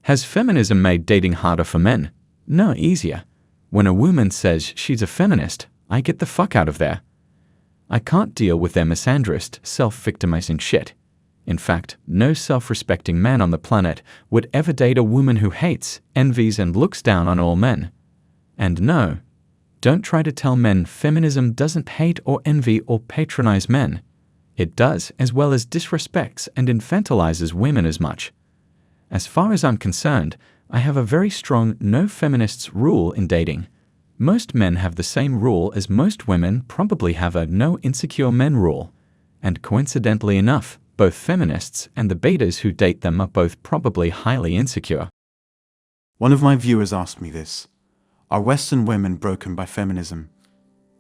Has feminism made dating harder for men? No, easier. When a woman says she's a feminist, I get the fuck out of there. I can't deal with their misandrist, self-victimizing shit. In fact, no self-respecting man on the planet would ever date a woman who hates, envies, and looks down on all men. And no, don't try to tell men feminism doesn't hate or envy or patronize men. It does, as well as disrespects and infantilizes women as much. As far as I'm concerned, I have a very strong no feminists rule in dating. Most men have the same rule as most women probably have a no insecure men rule. And coincidentally enough, both feminists and the betas who date them are both probably highly insecure. One of my viewers asked me this. Are Western women broken by feminism?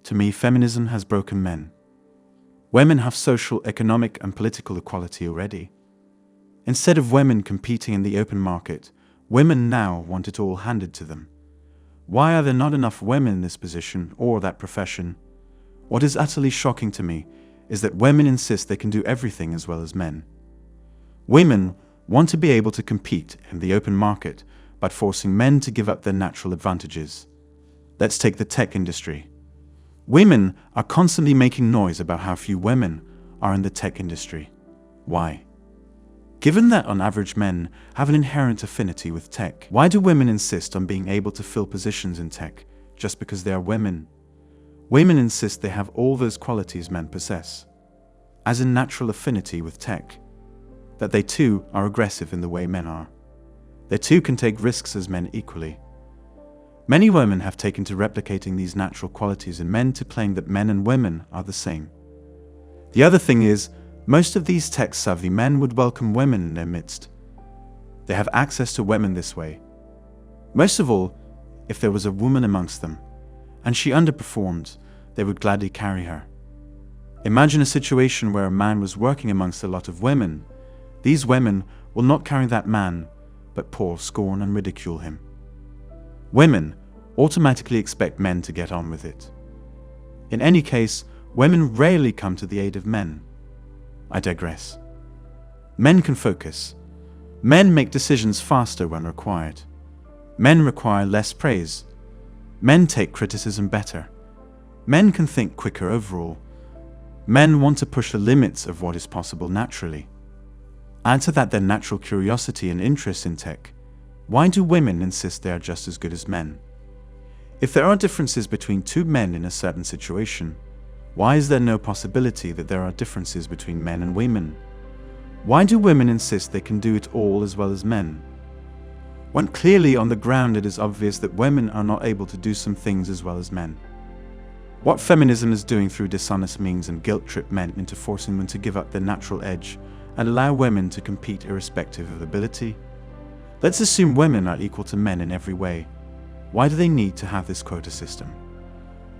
To me, feminism has broken men. Women have social, economic, and political equality already. Instead of women competing in the open market, women now want it all handed to them. Why are there not enough women in this position or that profession? What is utterly shocking to me is that women insist they can do everything as well as men. Women want to be able to compete in the open market by forcing men to give up their natural advantages. Let's take the tech industry. Women are constantly making noise about how few women are in the tech industry. Why? Given that on average men have an inherent affinity with tech, why do women insist on being able to fill positions in tech just because they are women? Women insist they have all those qualities men possess, as in natural affinity with tech, that they too are aggressive in the way men are. They too can take risks as men equally. Many women have taken to replicating these natural qualities in men to claim that men and women are the same. The other thing is, most of these tech-savvy men would welcome women in their midst. They have access to women this way. Most of all, if there was a woman amongst them, and she underperformed, they would gladly carry her. Imagine a situation where a man was working amongst a lot of women. These women will not carry that man, but pour scorn and ridicule him. Women automatically expect men to get on with it. In any case, women rarely come to the aid of men. I digress. Men can focus. Men make decisions faster when required. Men require less praise. Men take criticism better. Men can think quicker overall. Men want to push the limits of what is possible naturally. Add to that their natural curiosity and interest in tech. Why do women insist they are just as good as men? If there are differences between two men in a certain situation, why is there no possibility that there are differences between men and women? Why do women insist they can do it all as well as men? When clearly on the ground it is obvious that women are not able to do some things as well as men. What feminism is doing through dishonest means and guilt-trip men into forcing them to give up their natural edge and allow women to compete irrespective of ability? Let's assume women are equal to men in every way. Why do they need to have this quota system?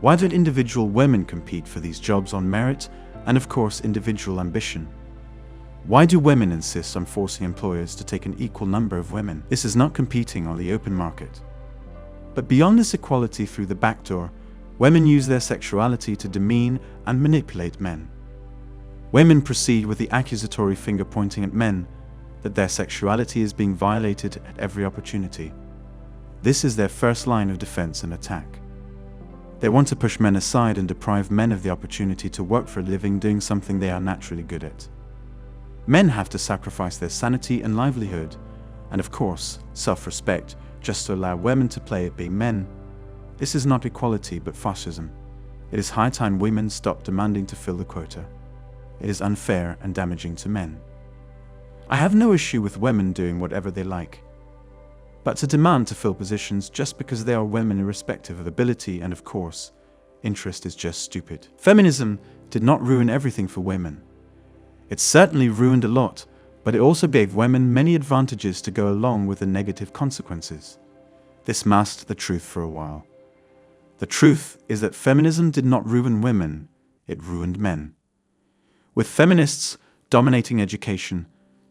Why don't individual women compete for these jobs on merit and, of course, individual ambition? Why do women insist on forcing employers to take an equal number of women? This is not competing on the open market. But beyond this equality through the back door, women use their sexuality to demean and manipulate men. Women proceed with the accusatory finger pointing at men that their sexuality is being violated at every opportunity. This is their first line of defense and attack. They want to push men aside and deprive men of the opportunity to work for a living doing something they are naturally good at. Men have to sacrifice their sanity and livelihood, and of course, self-respect, just to allow women to play at being men. This is not equality but fascism. It is high time women stop demanding to fill the quota. It is unfair and damaging to men. I have no issue with women doing whatever they like. But to demand to fill positions just because they are women irrespective of ability and, of course, interest is just stupid. Feminism did not ruin everything for women. It certainly ruined a lot, but it also gave women many advantages to go along with the negative consequences. This masked the truth for a while. The truth is that feminism did not ruin women, it ruined men. With feminists dominating education,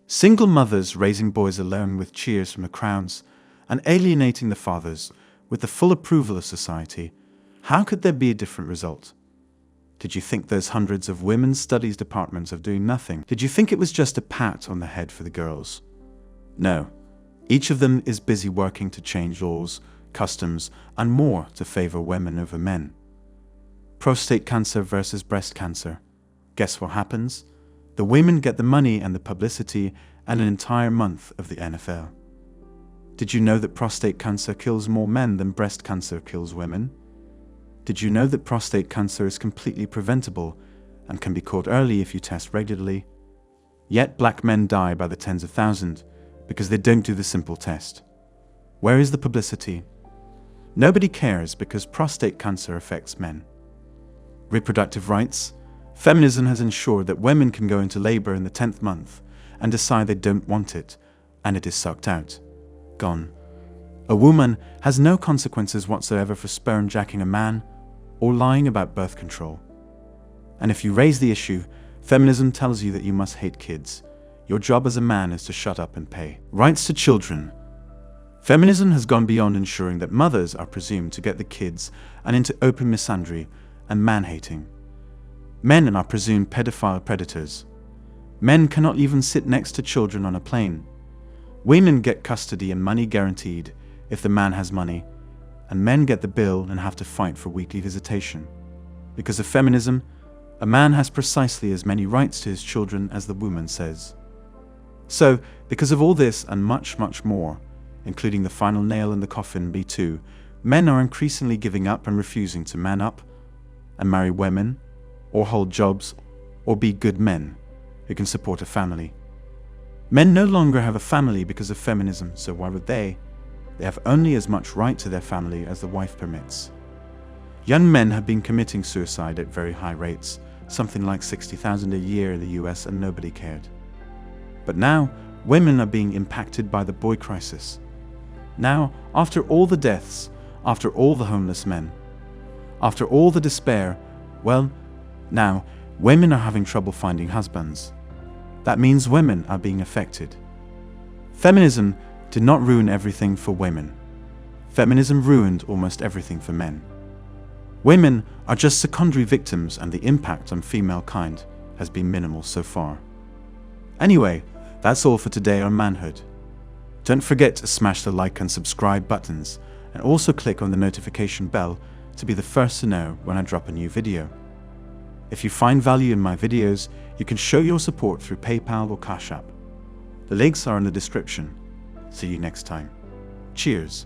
single mothers raising boys alone with cheers from the crowds, and alienating the fathers with the full approval of society, how could there be a different result? Did you think those hundreds of women's studies departments are doing nothing? Did you think it was just a pat on the head for the girls? No. Each of them is busy working to change laws, customs, and more to favor women over men. Prostate cancer versus breast cancer. Guess what happens? The women get the money and the publicity and an entire month of the NFL. Did you know that prostate cancer kills more men than breast cancer kills women? Did you know that prostate cancer is completely preventable and can be caught early if you test regularly? Yet black men die by the tens of thousands because they don't do the simple test. Where is the publicity? Nobody cares because prostate cancer affects men. Reproductive rights. Feminism has ensured that women can go into labor in the 10th month and decide they don't want it, and it is sucked out. Gone. A woman has no consequences whatsoever for sperm jacking a man or lying about birth control. And if you raise the issue, feminism tells you that you must hate kids. Your job as a man is to shut up and pay. Rights to children. Feminism has gone beyond ensuring that mothers are presumed to get the kids and into open misandry and man-hating. Men are presumed pedophile predators. Men cannot even sit next to children on a plane. Women get custody and money guaranteed if the man has money, and men get the bill and have to fight for weekly visitation. Because of feminism, a man has precisely as many rights to his children as the woman says. So, because of all this and much, much more, including the final nail in the coffin, Me Too, men are increasingly giving up and refusing to man up and marry women, or hold jobs, or be good men who can support a family. Men no longer have a family because of feminism, so why would they? They have only as much right to their family as the wife permits. Young men have been committing suicide at very high rates, something like 60,000 a year in the US, and nobody cared. But now, women are being impacted by the boy crisis. Now, after all the deaths, after all the homeless men, after all the despair, well, now, women are having trouble finding husbands. That means women are being affected. Feminism did not ruin everything for women. Feminism ruined almost everything for men. Women are just secondary victims, and the impact on female kind has been minimal so far. Anyway, that's all for today on manhood. Don't forget to smash the like and subscribe buttons, and also click on the notification bell to be the first to know when I drop a new video. If you find value in my videos, you can show your support through PayPal or Cash App. The links are in the description. See you next time. Cheers.